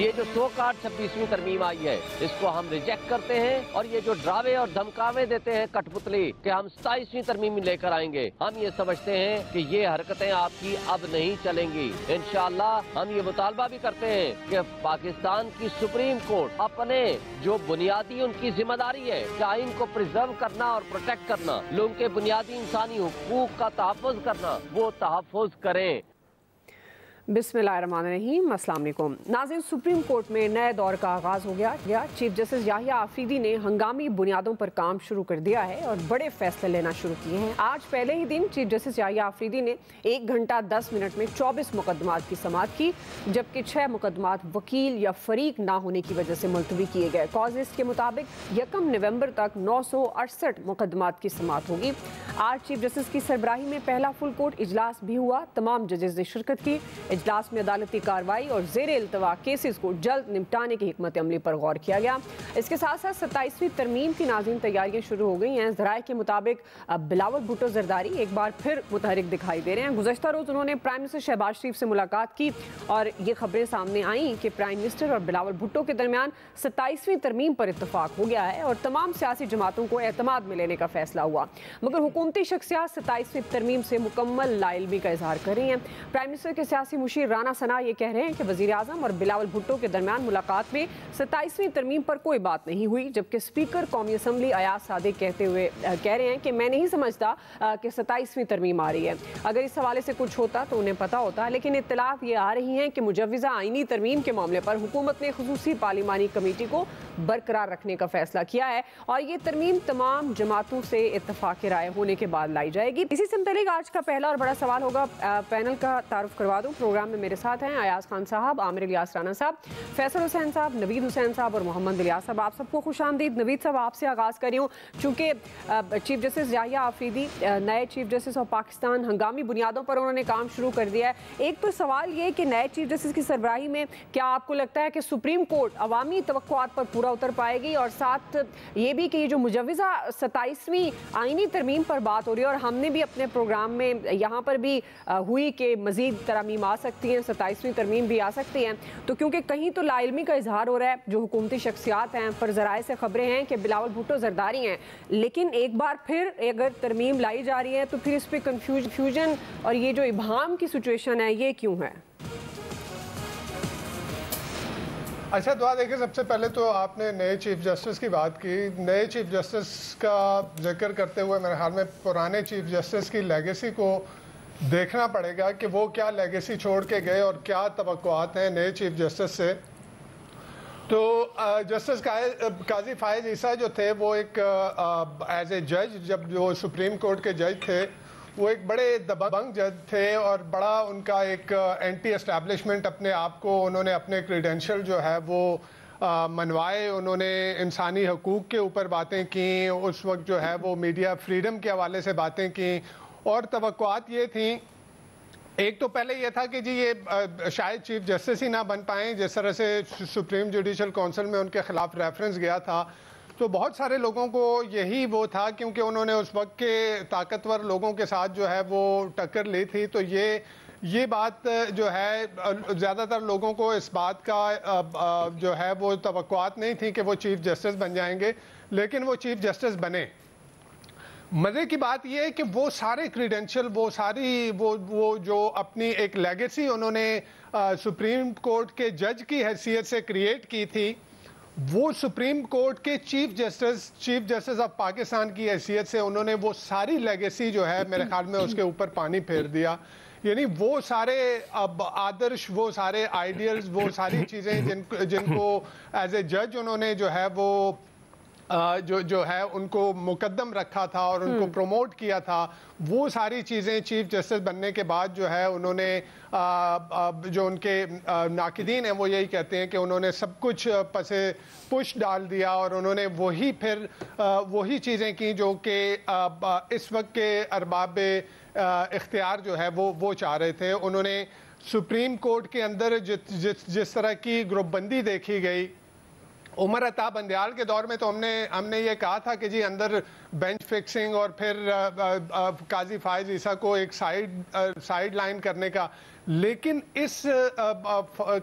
یہ جو 26ویں ترمیم آئی ہے اس کو ہم ریجیکٹ کرتے ہیں، اور یہ جو ڈراوے اور دھمکاوے دیتے ہیں کٹ پتلی کہ ہم 27ویں ترمیم لے کر آئیں گے، ہم یہ سمجھتے ہیں کہ یہ حرکتیں آپ کی اب نہیں چلیں گی۔ انشاءاللہ ہم یہ مطالبہ بھی کرتے ہیں کہ پاکستان کی سپریم کورٹ اپنے جو بنیادی ان کی ذمہ داری ہے کہ آئین کو پریزرو کرنا اور پروٹیکٹ کرنا، لوگوں کے بنیادی انسانی حقوق کا تحفظ کرنا، وہ تحفظ کریں۔ بسم اللہ الرحمن الرحیم، السلام علیکم ناظرین۔ سپریم کورٹ میں نئے دور کا آغاز ہو گیا۔ چیف جسٹس یحییٰ آفریدی نے ہنگامی بنیادوں پر کام شروع کر دیا ہے اور بڑے فیصلے لینا شروع کیے ہیں۔ آج پہلے ہی دن چیف جسٹس یحییٰ آفریدی نے 1 گھنٹہ 10 منٹ میں 24 مقدمات کی سماعت کی، جبکہ 6 مقدمات وکیل یا فریق نہ ہونے کی وجہ سے ملتوی کیے گئے۔ کاز لسٹ کے مطابق 1 نومبر تک 968 مقدمات کی سماعت ہوگی۔ آج چیف جسٹس کی سربراہی میں پہلا فل کورٹ اجلاس بھی ہوا۔ تمام ججز نے شرکت کی۔ اجلاس میں عدالتی کارروائی اور زیر التوا کیسز کو جلد نمٹانے کی حکمت عملی پر غور کیا گیا۔ اس کے ساتھ ساتھ 27ویں ترمیم کی ناظرین تیاریاں شروع ہو گئی ہیں۔ ذرائع کے مطابق بلاول بھٹو زرداری ایک بار پھر متحرک دکھائی دے رہے ہیں۔ گزشتہ روز انہوں نے پرائم منسٹر شہباز شریف سے ملاقات کی اور یہ خبریں سامنے آئیں کہ پرائم منسٹر اور بلاول بھٹو کے درمیان 27ویں ترمیم پر اتفاق ہو گیا ہے اور تمام سیاسی جماعتوں کو اعتماد میں لینے کا فیصلہ ہوا، مگر حکومتی شخصیات 27ویں ترمیم سے مکمل لا علمی کا اظہار کر رہی ہیں۔ پرائم منسٹر کے سیاسی مشیر رانا ثنا یہ کہہ رہے ہیں کہ وزیر اعظم اور بلاول بھٹو کے درمیان ملاقات میں 27ویں ترمیم پر کوئی بات نہیں ہوئی، جبکہ اسپیکر قومی اسمبلی ایاز صادق کہہ رہے ہیں کہ میں نہیں سمجھتا کہ 27ویں ترمیم آ رہی ہے۔ اگر اس حوالے سے کچھ ہوتا تو انہیں پتا ہوتا، لیکن اطلاعات یہ آ رہی ہیں کہ مجوزہ آئینی ترمیم کے معاملے پر حکومت نے خصوصی پارلیمانی کمیٹی کو برقرار رکھنے کا فیصلہ کیا ہے اور یہ ترمیم تمام جماعتوں سے اتفاق رائے ہونے کے بعد لائی جائے گی۔ اسی سے متعلق آج کا پہلا اور بڑا سوال ہوگا، پینل کا تعارف کروا دوں۔ پروگرام میں میرے ساتھ ہیں ایاز خان صاحب، عامر الیاس رانا صاحب، فیصل حسین صاحب، نوید حسین صاحب اور محمد الیاس صاحب۔ آپ سب کو خوش آمدید۔ نوید صاحب آپ سے آغاز کر رہی ہوں، چونکہ چیف جسٹس یحییٰ آفریدی نئے چیف جسٹس آف پاکستان ہنگامی بنیادوں پر انہوں نے کام شروع کر دیا ہے۔ ایک تو سوال یہ کہ نئے چیف جسٹس کی سربراہی میں کیا آپ کو لگتا ہے کہ سپریم کورٹ عوامی توقعات پر پورا اتر پائے گی، اور ساتھ یہ بھی کہ یہ جو مجوزہ 27ویں آئینی ترمیم پر بات ہو رہی ہے اور ہم نے بھی اپنے پروگرام میں یہاں پر بھی ہوئی کہ مزید ترامیم آ سکتی ہیں، 27ویں ترمیم بھی آ سکتی ہیں، تو کیونکہ کہیں تو لا علمی کا اظہار ہو رہا ہے جو حکومتی شخصیات ہیں پر، ذرائع سے خبریں ہیں کہ بلاول بھٹو زرداری ہیں، لیکن ایک بار پھر اگر ترمیم لائی جا رہی ہے تو پھر اس پہ کنفیوژن اور یہ جو ابہام کی سچویشن ہے یہ کیوں ہے؟ اچھا دعا دیکھیں، سب سے پہلے تو آپ نے نئے چیف جسٹس کی بات کی۔ نئے چیف جسٹس کا ذکر کرتے ہوئے میرے خیال میں پرانے چیف جسٹس کی لیگیسی کو دیکھنا پڑے گا کہ وہ کیا لیگیسی چھوڑ کے گئے اور کیا توقعات ہیں نئے چیف جسٹس سے۔ تو جسٹس قاضی فائز عیسیٰ جو تھے وہ ایک ایز اے جج، جب جو سپریم کورٹ کے جج تھے وہ ایک بڑے دبنگ جج تھے اور بڑا ان کا ایک اینٹی اسٹیبلشمنٹ اپنے آپ کو، انہوں نے اپنے کریڈینشل جو ہے وہ منوائے، انہوں نے انسانی حقوق کے اوپر باتیں کیں، اس وقت جو ہے وہ میڈیا فریڈم کے حوالے سے باتیں کیں، اور توقعات یہ تھیں، ایک تو پہلے یہ تھا کہ جی یہ شاید چیف جسٹس ہی نہ بن پائیں، جس طرح سے سپریم جوڈیشل کونسل میں ان کے خلاف ریفرنس گیا تھا، تو بہت سارے لوگوں کو یہی وہ تھا، کیونکہ انہوں نے اس وقت کے طاقتور لوگوں کے ساتھ جو ہے وہ ٹکر لی تھی، تو یہ بات جو ہے زیادہ تر لوگوں کو اس بات کا جو ہے وہ توقعات نہیں تھی کہ وہ چیف جسٹس بن جائیں گے، لیکن وہ چیف جسٹس بنے۔ مزے کی بات یہ ہے کہ وہ سارے کریڈینشل، وہ جو اپنی ایک لیگیسی انہوں نے سپریم کورٹ کے جج کی حیثیت سے کریٹ کی تھی، وہ سپریم کورٹ کے چیف جسٹس آف پاکستان کی حیثیت سے انہوں نے وہ ساری لیگیسی جو ہے میرے خیال میں اس کے اوپر پانی پھیر دیا۔ یعنی وہ سارے آدرش، وہ سارے آئیڈیلز، وہ ساری چیزیں جن کو ایز اے جج انہوں نے جو ہے وہ جو ہے ان کو مقدم رکھا تھا اور ان کو پروموٹ کیا تھا، وہ ساری چیزیں چیف جسٹس بننے کے بعد جو ہے انہوں نے جو ان کے ناقدین ہیں وہ یہی کہتے ہیں کہ انہوں نے سب کچھ پش ڈال دیا اور انہوں نے وہی چیزیں کی جو کہ اس وقت کے ارباب اختیار جو ہے وہ چاہ رہے تھے۔ انہوں نے سپریم کورٹ کے اندر جس طرح کی گروپ بندی دیکھی گئی، उमर अता बंदयाल के दौर में तो हमने ये कहा था कि जी अंदर बेंच फिक्सिंग और फिर काजी फायज ईसा को एक साइड लाइन करने का, लेकिन इस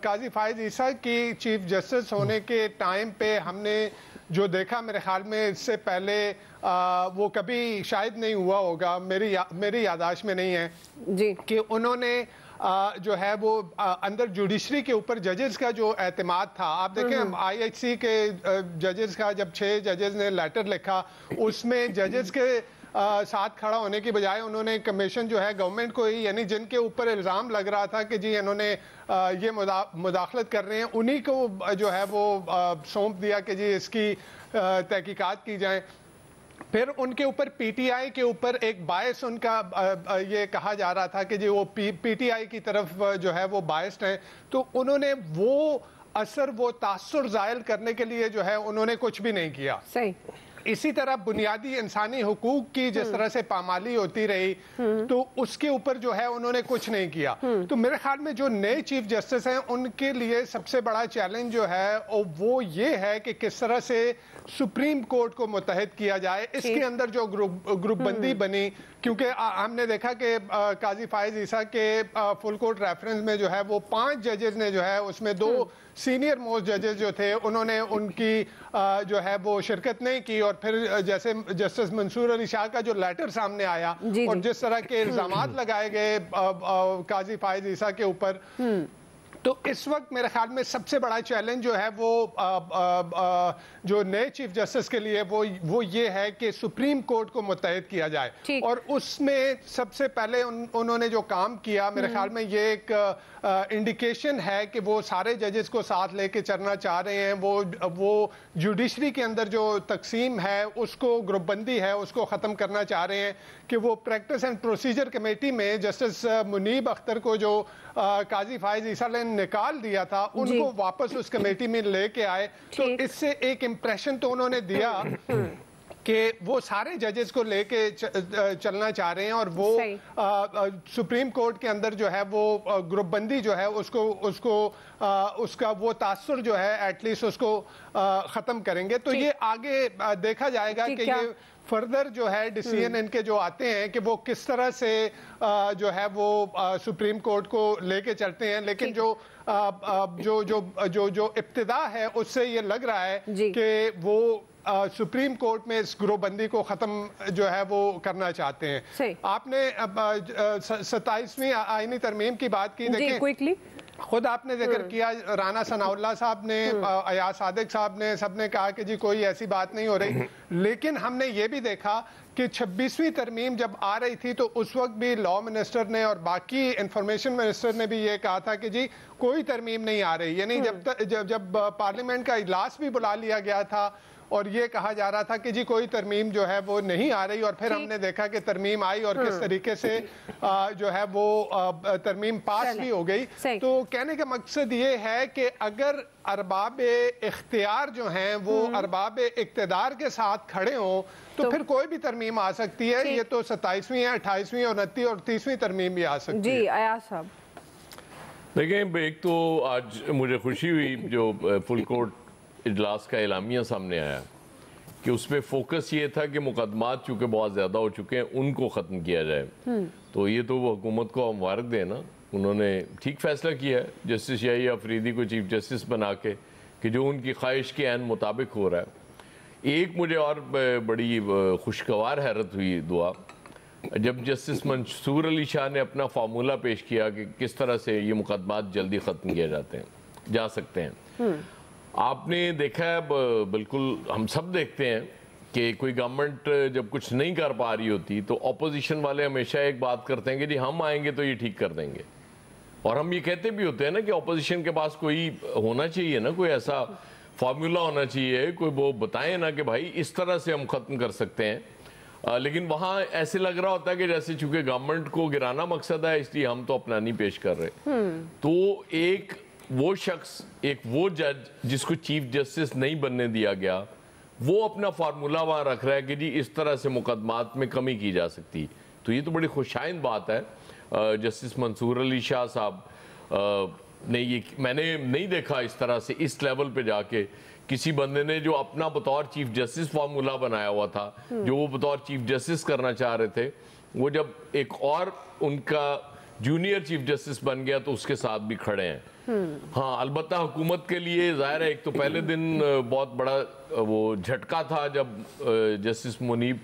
काजी फायज ईसा की चीफ जस्टिस होने के टाइम पे हमने जो देखा, मेरे ख्याल में इससे पहले वो कभी शायद नहीं हुआ होगा, मेरी यादाश्त में नहीं है जी, कि उन्होंने जो है वो अंदर जुडिशरी के ऊपर जजेस का जो एतमाद था, आप देखें IHC के जजेस का जब 6 जजेस ने लेटर लिखा, उसमें जजेस के साथ खड़ा होने की बजाय उन्होंने कमीशन जो है गवर्नमेंट को ही, यानी जिनके ऊपर इल्ज़ाम लग रहा था कि जी इन्होंने ये मुदाखलत कर रहे हैं, उन्हीं को जो है वो सौंप दिया कि जी इसकी तहकीकात की जाए। फिर उनके ऊपर PTI के ऊपर एक बायस उनका ये कहा जा रहा था कि जी वो PTI की तरफ जो है वो बायस्ड हैं, तो उन्होंने वो असर, वो तासुर ज़ायल करने के लिए जो है उन्होंने कुछ भी नहीं किया। सही। इसी तरह बुनियादी इंसानी हुकूक की जिस तरह से पामाली होती रही, तो उसके ऊपर जो है उन्होंने कुछ नहीं किया। तो मेरे ख्याल में जो नए चीफ जस्टिस हैं उनके लिए सबसे बड़ा चैलेंज जो है वो ये है कि किस तरह से सुप्रीम कोर्ट को मुत्तहिद किया जाए। इसके अंदर जो ग्रुप बंदी बनी, क्योंकि हमने देखा कि काजी फायज ईसा के फुल कोर्ट रेफरेंस में जो है वो 5 जजेस ने जो है उसमें 2 सीनियर मोस्ट जजेस जो थे उन्होंने उनकी जो है वो शिरकत नहीं की, और फिर जैसे जस्टिस मंसूर अली शाह का जो लेटर सामने आया और जिस तरह के इल्जामात लगाए गए काजी फायज ईसा के ऊपर, तो इस वक्त मेरे ख्याल में सबसे बड़ा चैलेंज जो है वो जो नए चीफ जस्टिस के लिए वो ये है कि सुप्रीम कोर्ट को मुत्तहिद किया जाए। और उसमें सबसे पहले उन्होंने जो काम किया, मेरे ख्याल में ये एक इंडिकेशन है कि वो सारे जजेस को साथ लेके चलना चाह रहे हैं। वो जुडिशरी के अंदर जो तकसीम है उसको, ग्रुप बंदी है उसको ख़त्म करना चाह रहे हैं कि वो प्रैक्टिस एंड प्रोसीजर कमेटी में जस्टिस मुनीब अख्तर को जो काजी फायज ईसा ने निकाल दिया था उनको वापस उस कमेटी में लेके आए। तो इससे एक इम्प्रेशन तो उन्होंने दिया कि वो सारे जजेस को लेके चलना चाह रहे हैं, और वो सुप्रीम कोर्ट के अंदर जो है वो ग्रुप बंदी जो है उसका वो तासुर जो है एटलीस्ट उसको ख़त्म करेंगे। तो ये आगे देखा जाएगा कि ये फर्दर जो है डिसीजन इनके जो आते हैं कि वो किस तरह से जो है वो सुप्रीम कोर्ट को लेके चलते हैं। लेकिन जो इब्तिदा है उससे ये लग रहा है कि वो सुप्रीम कोर्ट में इस ग्रोबंदी को खत्म जो है वो करना चाहते हैं। आपने 27वीं आईनी तरमीम की बात की, देखिए खुद आपने जिक्र किया, राना सनाउल्लाह साहब ने, अयाज सादिक साहब ने, सबने कहा कि जी कोई ऐसी बात नहीं हो रही। लेकिन हमने ये भी देखा कि 26वीं तरमीम जब आ रही थी तो उस वक्त भी लॉ मिनिस्टर ने और बाकी इंफॉर्मेशन मिनिस्टर ने भी ये कहा था कि जी कोई तरमीम नहीं आ रही। यानी जब पार्लियामेंट का इजलास भी बुला लिया गया था और ये कहा जा रहा था कि जी कोई तरमीम जो है वो नहीं आ रही, और फिर हमने देखा कि तरमीम आई और किस तरीके से जो है वो तरमीम पास भी हो गई। तो कहने का मकसद ये है कि अगर अरबाब इख्तियार जो हैं वो अरबाब इक्तदार के साथ खड़े हों तो फिर कोई भी तरमीम आ सकती है। ये तो 27वीं है, 28वीं, 29 और 30वीं तरमीम भी आ सकती है। जी अयाज साहब देखें, एक तो आज मुझे खुशी हुई जो फुल कोर्ट इजलास का एलामिया सामने आया कि उसमें फोकस ये था कि मुकदमात चूँकि बहुत ज़्यादा हो चुके हैं उनको ख़त्म किया जाए। तो ये तो वो हुकूमत को मुबारक देना, उन्होंने ठीक फैसला किया है जस्टिस याहिया अफरीदी को चीफ जस्टिस बना के कि जो उनकी ख्वाहिश के ऐन मुताबिक हो रहा है। एक मुझे और बड़ी खुशगवार हैरत हुई दुआ जब जस्टिस मंसूर अली शाह ने अपना फार्मूला पेश किया कि किस तरह से ये मुकदमात जल्दी ख़त्म किए जा सकते हैं। आपने देखा है, बिल्कुल हम सब देखते हैं कि कोई गवर्नमेंट जब कुछ नहीं कर पा रही होती तो अपोजिशन वाले हमेशा एक बात करते हैं कि जी हम आएंगे तो ये ठीक कर देंगे, और हम ये कहते भी होते हैं ना कि अपोजिशन के पास कोई होना चाहिए ना, कोई ऐसा फार्मूला होना चाहिए, कोई वो बताएं ना कि भाई इस तरह से हम ख़त्म कर सकते हैं। लेकिन वहाँ ऐसे लग रहा होता है कि जैसे चूँकि गवर्नमेंट को गिराना मकसद है इसलिए हम तो अपना नहीं पेश कर रहे। तो एक वो शख्स, एक वो जज जिसको चीफ जस्टिस नहीं बनने दिया गया, वो अपना फार्मूला वहाँ रख रहा है कि जी इस तरह से मुकदमात में कमी की जा सकती। तो ये तो बड़ी खुशाइंद बात है। जस्टिस मंसूर अली शाह साहब ने ये, मैंने नहीं देखा इस तरह से इस लेवल पे जाके किसी बंदे ने जो अपना बतौर चीफ जस्टिस फार्मूला बनाया हुआ था, जो वो बतौर चीफ जस्टिस करना चाह रहे थे, वो जब एक और उनका जूनियर चीफ जस्टिस बन गया तो उसके साथ भी खड़े हैं। हाँ, अलबत्ता हुकूमत के लिए ज़ाहिर है, एक तो पहले दिन बहुत बड़ा वो झटका था जब जस्टिस मुनीब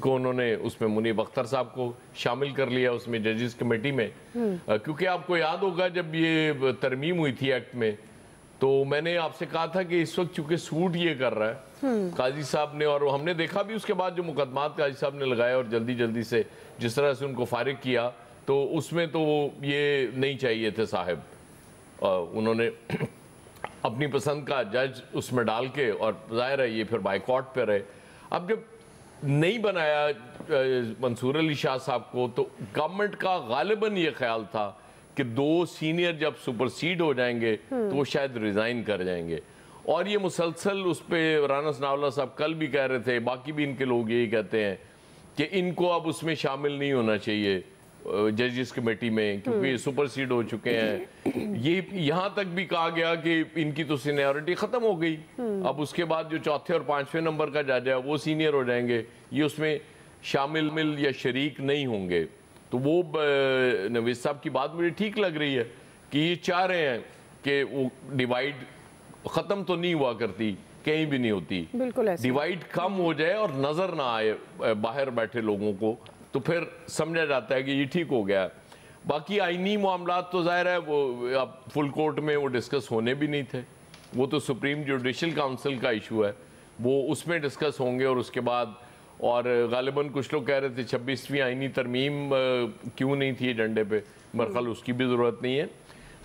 को उन्होंने उसमें मुनीब अख्तर साहब को शामिल कर लिया उसमें जजेस कमेटी में, क्योंकि आपको याद होगा जब ये तरमीम हुई थी एक्ट में, तो मैंने आपसे कहा था कि इस वक्त चूंकि सूट ये कर रहा है काजी साहब ने, और हमने देखा भी उसके बाद जो मुकदमात काजी साहब ने लगाए और जल्दी जल्दी से जिस तरह से उनको फारिग किया, तो उसमें तो ये नहीं चाहिए थे साहब। उन्होंने अपनी पसंद का जज उसमें डाल के, और जाहिर है ये फिर बाइकॉट पे रहे। अब जब नहीं बनाया मंसूर अली शाह साहब को, तो गवर्नमेंट का गालिबन ये ख्याल था कि 2 सीनियर जब सुपरसीड हो जाएंगे तो वो शायद रिजाइन कर जाएंगे, और ये मुसलसल उस पर राना सनाउल्लाह साहब कल भी कह रहे थे, बाकी भी इनके लोग यही कहते हैं कि इनको अब उसमें शामिल नहीं होना चाहिए जजेस कमेटी में, क्योंकि सुपरसीड हो चुके हैं। ये यहाँ तक भी कहा गया कि इनकी तो सीनियरिटी ख़त्म हो गई, अब उसके बाद जो चौथे और 5वें नंबर का जज है वो सीनियर हो जाएंगे, ये उसमें शामिल या शरीक नहीं होंगे। तो वो नवीद साहब की बात मुझे ठीक लग रही है कि ये चाह रहे हैं कि वो डिवाइड ख़त्म तो नहीं हुआ करती, कहीं भी नहीं होती, बिल्कुल डिवाइड कम हो जाए और नज़र ना आए बाहर बैठे लोगों को, तो फिर समझा जाता है कि ये ठीक हो गया। बाकी आईनी मामलात तो ज़ाहिर है वो अब फुल कोर्ट में वो डिस्कस होने भी नहीं थे, वो तो सुप्रीम जुडिशल काउंसिल का इशू है, वो उसमें डिस्कस होंगे। और उसके बाद और गालिबन कुछ लोग कह रहे थे 26वीं आईनी तरमीम क्यों नहीं थी एजेंडे पे, मरखल उसकी भी ज़रूरत नहीं है।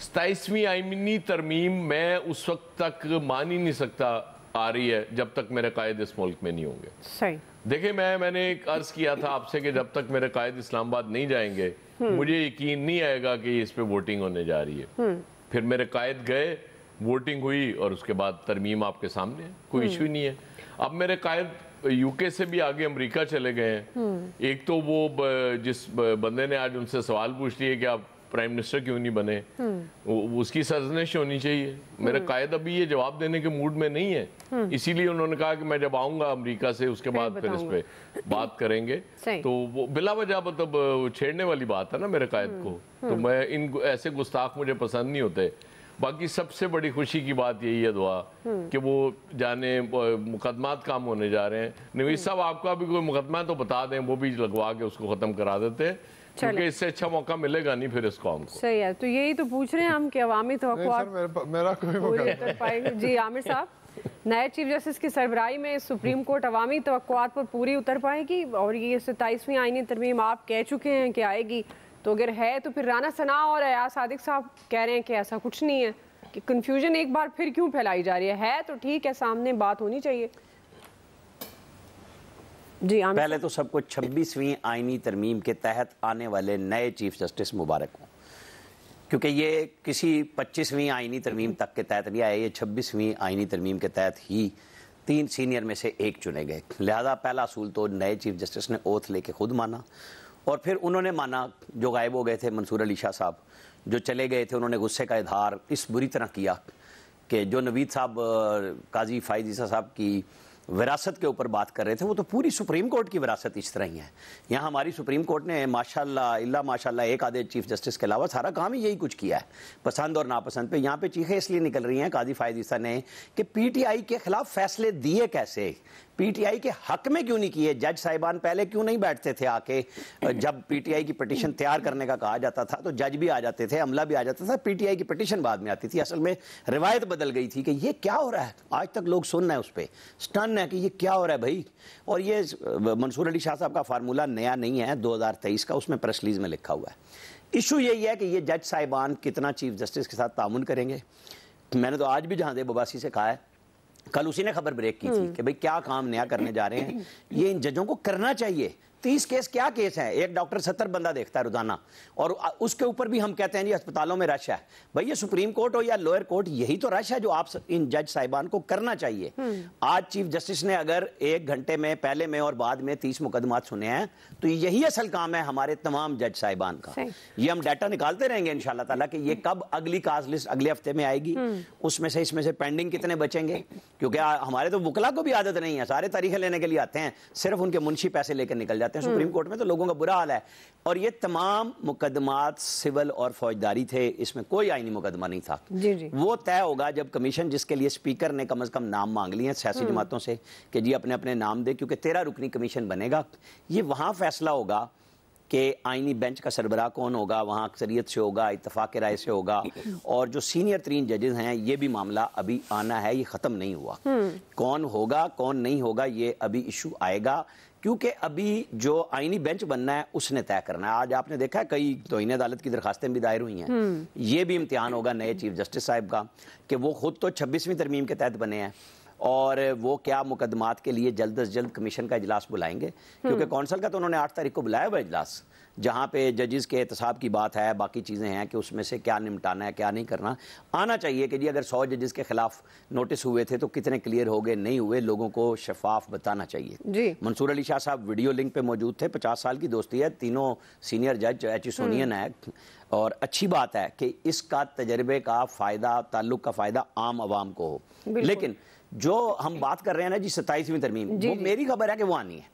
27वीं आईनी तरमीम मैं उस वक्त तक मान ही नहीं सकता आ रही है जब तक मेरे कायद इस मुल्क में नहीं होंगे। सही। देखिए, मैंने एक अर्ज किया था आपसे कि जब तक मेरे कायद इस्लामाबाद नहीं जाएंगे मुझे यकीन नहीं आएगा कि इस पे वोटिंग होने जा रही है। फिर मेरे कायद गए, वोटिंग हुई, और उसके बाद तरमीम आपके सामने है, कोई इशू नहीं है। अब मेरे कायद यूके से भी आगे अमेरिका चले गए हैं। एक तो वो जिस बंदे ने आज उनसे सवाल पूछ लिए कि आप प्राइम मिनिस्टर क्यों नहीं बने, उसकी सरजनिश होनी चाहिए। मेरे कायद अभी ये जवाब देने के मूड में नहीं है, इसीलिए उन्होंने कहा कि मैं जब आऊंगा अमेरिका से उसके बाद फिर इस पे बात करेंगे। तो वो बिला वजह मतलब छेड़ने वाली बात है ना मेरे कायद को, तो मैं इन ऐसे गुस्ताख मुझे पसंद नहीं होते। बाकी सबसे बड़ी खुशी की बात यही है दुआ कि वो जाने मुकदमात काम होने जा रहे हैं। नवीद साहब, आपका भी कोई मुकदमा तो बता दें, वो भी लगवा के उसको ख़त्म करा देते हैं, क्योंकि इससे अच्छा मौका मिलेगा नहीं फिर इस कौम को। सही है, तो यही तो पूछ रहे हैं हम कि अवामी तवक्कुआत मेरा कोई मुकदमा पाएंगे। जी आमिर साहब, नए चीफ जस्टिस की सरबराही में सुप्रीम कोर्ट अवामी तवक्कुआत पर पूरी उतर पाएगी, और ये 27वीं आईनी तरमीम आप कह चुके हैं कि आएगी, तो अगर है तो फिर राना सना और अयाज सादिक साहब कह रहे हैं कि ऐसा कुछ नहीं है, कि कन्फ्यूजन एक बार फिर क्यों फैलाई जा रही है तो ठीक है, सामने बात होनी चाहिए। जी पहले तो सबको 26वीं आईनी तरमीम के तहत आने वाले नए चीफ जस्टिस मुबारक हों, क्योंकि ये किसी 25वीं आईनी तरमीम तक के तहत नहीं आया, ये 26वीं आईनी तरमीम के तहत ही 3 सीनियर में से एक चुने गए। लिहाजा पहला असूल तो नए चीफ जस्टिस ने ओथ लेके खुद माना, और फिर उन्होंने माना जो गायब हो गए थे मंसूर अली शाह साहब, जो चले गए थे, उन्होंने गुस्से का इजहार इस बुरी तरह किया कि जो नवीद साहब काजी फायद ईसा साहब की विरासत के ऊपर बात कर रहे थे, वो तो पूरी सुप्रीम कोर्ट की विरासत इस तरह ही है। यहाँ हमारी सुप्रीम कोर्ट ने माशाल्लाह एक आधे चीफ जस्टिस के अलावा सारा काम ही यही कुछ किया है, पसंद और नापसंद पे। यहाँ पे चीखें इसलिए निकल रही हैं काजी फायद ईसा ने कि पीटीआई के खिलाफ फैसले दिए कैसे, पीटीआई के हक में क्यों नहीं किए। जज साहिबान पहले क्यों नहीं बैठते थे आके, जब पीटीआई की पिटीशन तैयार करने का कहा जाता था तो जज भी आ जाते थे, अमला भी आ जाता था, पीटीआई की पिटीशन बाद में आती थी। असल में रिवायत बदल गई थी कि ये क्या हो रहा है, आज तक लोग सुन रहे हैं, उस पर स्टन है कि ये क्या हो रहा है भाई। और ये मंसूर अली शाह साहब का फार्मूला नया नहीं है, 2023 का, उसमें प्रेस रिलीज में लिखा हुआ है। इशू यही है कि ये जज साहिबान कितना चीफ जस्टिस के साथ तामुन करेंगे। मैंने तो आज भी जहां बबासी से कहा है, कल उसी ने खबर ब्रेक की थी कि भाई क्या काम नया करने जा रहे हैं, ये इन जजों को करना चाहिए, 30 केस क्या केस है, एक डॉक्टर 70 बंदा देखता है रोजाना, और उसके ऊपर भी हम कहते हैं जी अस्पतालों में रश है। भाई ये सुप्रीम कोर्ट हो या लोअर कोर्ट, यही तो रश है जो आप इन जज साहिबान को करना चाहिए। आज चीफ जस्टिस ने अगर 1 घंटे में पहले में और बाद में 30 मुकदमात सुने हैं तो यही असल काम है हमारे तमाम जज साहिबान का। ये हम डाटा निकालते रहेंगे इंशाल्लाह ताला कि ये कब अगली काज लिस्ट अगले हफ्ते में आएगी, उसमें से इसमें से पेंडिंग कितने बचेंगे, क्योंकि हमारे तो वकला को भी आदत नहीं है, सारे तारीखें लेने के लिए आते हैं, सिर्फ उनके मुंशी पैसे लेकर निकल जाते हैं। सुप्रीम कोर्ट में तो लोगों का बुरा हाल है। और ये तमाम मुकदमात सिविल और फौजदारी थे, इसमें कोई आईनी मुकदमा नहीं था। जी। वो तय होगा जब कमीशन, जिसके लिए स्पीकर ने कम से कम नाम मांग लिए हैं सियासी जमातों से कि जी अपने अपने नाम दे, क्योंकि 13 रुकनी कमीशन बनेगा। ये वहां फैसला होगा कि आईनी बेंच का सरबराह कौन होगा, वहाँ अक्सरियत से होगा, इत्तफाक राय से होगा, और जो सीनियर तरीन जजेस हैं ये भी मामला अभी आना है, ये ख़त्म नहीं हुआ। कौन होगा कौन नहीं होगा ये अभी इशू आएगा, क्योंकि अभी जो आईनी बेंच बनना है उसने तय करना है। आज आपने देखा है कई तौहीन अदालत की दरखास्तें भी दायर हुई हैं। ये भी इम्तिहान होगा नए चीफ जस्टिस साहब का कि वो खुद तो 26वीं तरमीम के तहत बने हैं और वो क्या मुकदमात के लिए जल्द अज जल्द कमीशन का इजलास बुलाएंगे, क्योंकि कौंसल का तो उन्होंने 8 तारीख को बुलाया हुआ इजलास, जहाँ पे जजेस के एहतसाब की बात है, बाकी चीज़ें हैं कि उसमें से क्या निपटाना है क्या नहीं करना। आना चाहिए कि जी अगर 100 जजेस के खिलाफ नोटिस हुए थे तो कितने क्लियर हो गए, नहीं हुए, लोगों को शफाफ बताना चाहिए। मंसूर अली शाह साहब वीडियो लिंक पे मौजूद थे, 50 साल की दोस्ती है, तीनों सीनियर जज एच सोनियन है, और अच्छी बात है कि इसका तजर्बे का फ़ायदा, ताल्लुक़ का फ़ायदा आम आवाम को हो। लेकिन जो हम बात कर रहे हैं ना जी 27वीं तरमीम, वो मेरी खबर है कि वो आनी है।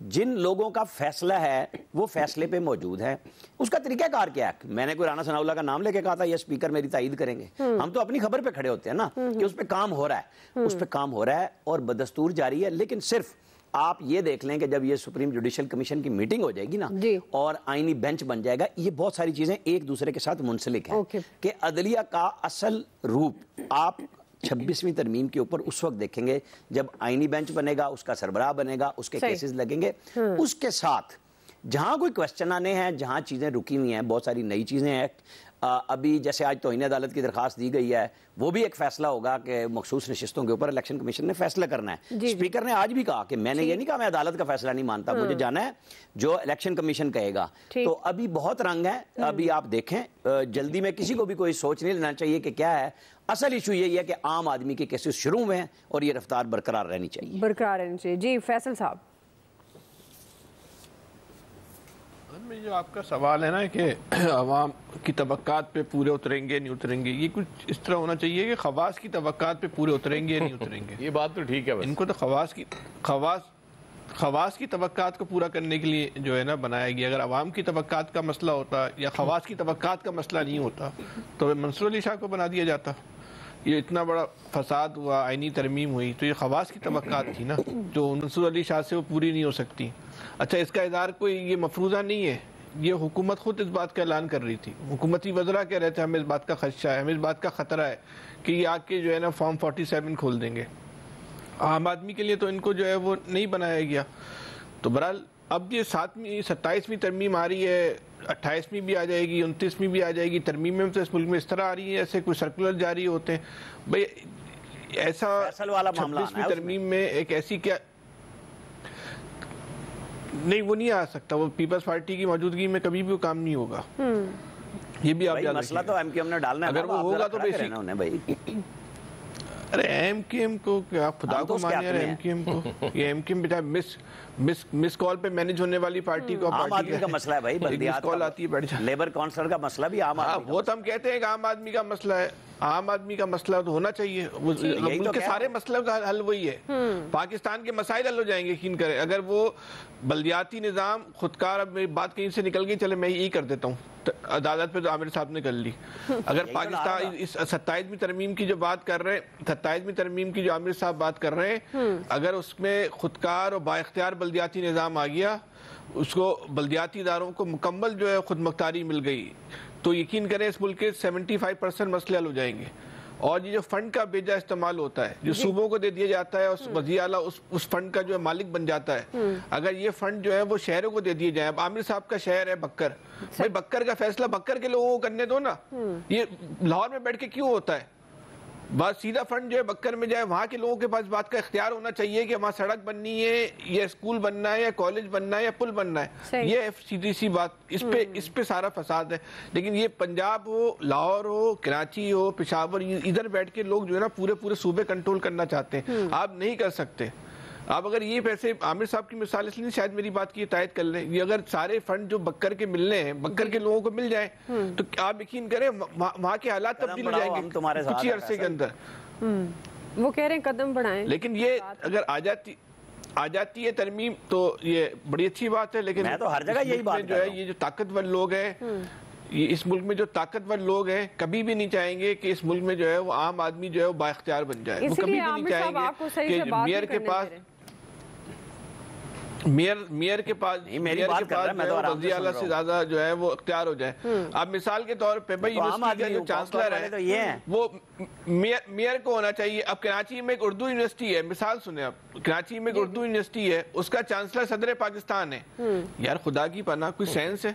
जिन लोगों का फैसला है वो फैसले पे मौजूद है, उसका तरीकाकार क्या है? मैंने कोई राना सनाउल्लाह का नाम लेके कहा था ये स्पीकर मेरी तायीद करेंगे, हम तो अपनी खबर पे खड़े होते हैं ना कि उस पे काम हो रहा है, उस पे काम हो रहा है और बदस्तूर जारी है। लेकिन सिर्फ आप ये देख लें कि जब ये सुप्रीम जुडिशल कमीशन की मीटिंग हो जाएगी ना और आईनी बेंच बन जाएगा, ये बहुत सारी चीजें एक दूसरे के साथ मुंसलिक हैं कि अदलिया का असल रूप आप 26वीं तरमीम के ऊपर उस वक्त देखेंगे जब आईनी बेंच बनेगा, उसका सरबराह बनेगा, उसके केसेस लगेंगे। उसके साथ जहां कोई क्वेश्चन आने हैं, जहां चीजें रुकी हुई हैं, बहुत सारी नई चीजें हैं। अभी जैसे आज तौहीन अदालत की दरखास्त दी गई है, वो भी एक फैसला होगा कि मखसूस नशिस्तों के ऊपर इलेक्शन कमीशन ने फैसला करना है। स्पीकर ने आज भी कहा कि मैंने ये नहीं कहा मैं अदालत का फैसला नहीं मानता, मुझे जाना है जो इलेक्शन कमीशन कहेगा। तो अभी बहुत रंग है, अभी आप देखें, जल्दी में किसी को भी कोई सोच नहीं लेना चाहिए कि क्या है। असल इशू यही है कि आम आदमी के केसेस शुरू में हैं और ये रफ्तार बरकरार रहनी चाहिए। जी फैसल साहब, में जो आपका सवाल है ना कि अवाम की तबक्कात पे पूरे उतरेंगे नहीं उतरेंगे, ये कुछ इस तरह होना चाहिए कि खवास की तबक्कात पे पूरे उतरेंगे नहीं उतरेंगे। ये बात तो ठीक है, बस इनको तो खवास की तबक्कात को पूरा करने के लिए जो है ना बनाया गया। अगर अवाम की तबक्कात का मसला होता या खवास की तबक्कात का मसला नहीं होता तो मंसूर अली शाह को बना दिया जाता। ये इतना बड़ा फसाद हुआ, आईनी तरमीम हुई, तो ये खवास की तबक्कात थी ना जो मंसूर अली शाह से वो पूरी नहीं हो सकती। अच्छा, इसका इज़हार कोई ये मफरूज़ा नहीं है, ये हुकूमत खुद इस बात का ऐलान कर रही थी। हुकूमती वज़रा कह रहे थे हमें इस बात का खदशा है, हमें इस बात का ख़तरा है कि ये आके जो है ना फॉर्म 47 खोल देंगे। आम आदमी के लिए तो इनको जो है वो नहीं बनाया गया। तो बहरहाल अब ये 27वीं तरमीम आ रही है, 28वीं भी आ जाएगी, 29वीं भी आ जाएगी। तरमीम में तो इस मुल्क में इस तरह आ रही है ऐसे कोई सर्कुलर जारी होते हैं। भाई ऐसा 26वीं तरमीम में एक ऐसी क्या नहीं, वो नहीं आ सकता, वो पीपल्स पार्टी की मौजूदगी में कभी भी वो काम नहीं होगा। ये भी आप मसला तो एमक्यूएम ने डालना है, अगर वो होगा तो भाई अरे एमक्यूएम को क्या खुदा को माने यार, एमक्यूएम को ये एमक्यूएम बेटा मिस कॉल पे मैनेज होने वाली पार्टी को आम आदमी का मसला है भाई, मिस कॉल आती है बैठ जा। लेबर काउंसिलर का मसला भी आम आदमी, वो तो हम कहते हैं कि आम आदमी का मसला है, आम आदमी का मसला तो होना चाहिए। उनके सारे मसलों का हल वही है। पाकिस्तान के मसाइल हल हो जाएंगे यकीन करें अगर वो बल्दियाती निज़ाम खुदकार। अब मेरी बात कहीं से निकल गई, चले मैं यही कर देता हूँ, अदालत पे तो आमिर साहब ने कर ली। अगर पाकिस्तान इस 27वीं तरमीम की जो बात कर रहे हैं, 27वीं तरमीम की जो आमिर साहब बात कर रहे हैं, अगर उसमें खुदकार और बाइख्तियार बल्दियाती निज़ाम आ गया, उसको बल्दियाती इदारों को मुकम्मल जो है खुद मुख्तारी मिल गई, तो यकीन करें इस मुल्क के 75% मसले हल हो जाएंगे। और ये जो फंड का बेजा इस्तेमाल होता है जो सूबों को दे दिया जाता है, उस वज़ीर आला उस फंड का जो है मालिक बन जाता है। अगर ये फंड जो है वो शहरों को दे दिए जाए, अब आमिर साहब का शहर है बक्कर, भाई बक्कर का फैसला बक्कर के लोगों को करने दो ना। ये लाहौर में बैठ के क्यों होता है? بات سیدھا فنڈ جو ہے بکر میں جائے, وہاں کے لوگوں کے پاس بات کا اختیار ہونا چاہیے کہ وہاں سڑک بننی ہے یا اسکول بننا ہے یا کالج بننا ہے یا پل بننا ہے. یہ سیدھی سی بات, اس پہ سارا فساد ہے. لیکن یہ پنجاب ہو, لاہور ہو, کراچی ہو, پشاور, ادھر بیٹھ کے لوگ جو ہے نا پورے صوبے کنٹرول کرنا چاہتے ہیں. آپ نہیں کر سکتے. آپ اگر یہ پیسے, عامر صاحب کی مثال اس لیے شاید میری بات کی تائید کر لیں, یہ اگر سارے فنڈ جو بکر کے ملنے ہیں بکر کے لوگوں کو مل جائیں تو آپ یقین کریں وہاں کے حالات تبدیل ہو جائیں گے کچھ ہی عرصے کے اندر. وہ کہہ رہے ہیں قدم بڑھائیں. لیکن یہ اگر آ جاتی ہے ترمیم تو یہ بڑی اچھی بات ہے. لیکن میں تو ہر جگہ یہی بات جو ہے یہ جو طاقتور لوگ ہیں, اس ملک میں جو طاقتور لوگ ہیں کبھی بھی نہیں چاہیں گے کہ اس ملک میں جو ہے وہ عام آدمی جو ہے وہ با اختیار بن جائے. وہ کبھی بھی نہیں چاہیں گے کہ میئر کے پاس میئر کے پاس وزیر اعلیٰ سے زیادہ جو ہے وہ اختیار ہو جائے. اب مثال کے طور پہ بھائی یونیورسٹی کا جو چانسلر ہے وہ میئر کو ہونا چاہیے. اب کراچی میں ایک اردو یونیورسٹی ہے, مثال سنیں آپ, کراچی میں ایک اردو یونیورسٹی ہے, اس کا چانسلر صدر پاکستان ہے. یار خدا کی پناہ کوئی سینس ہے؟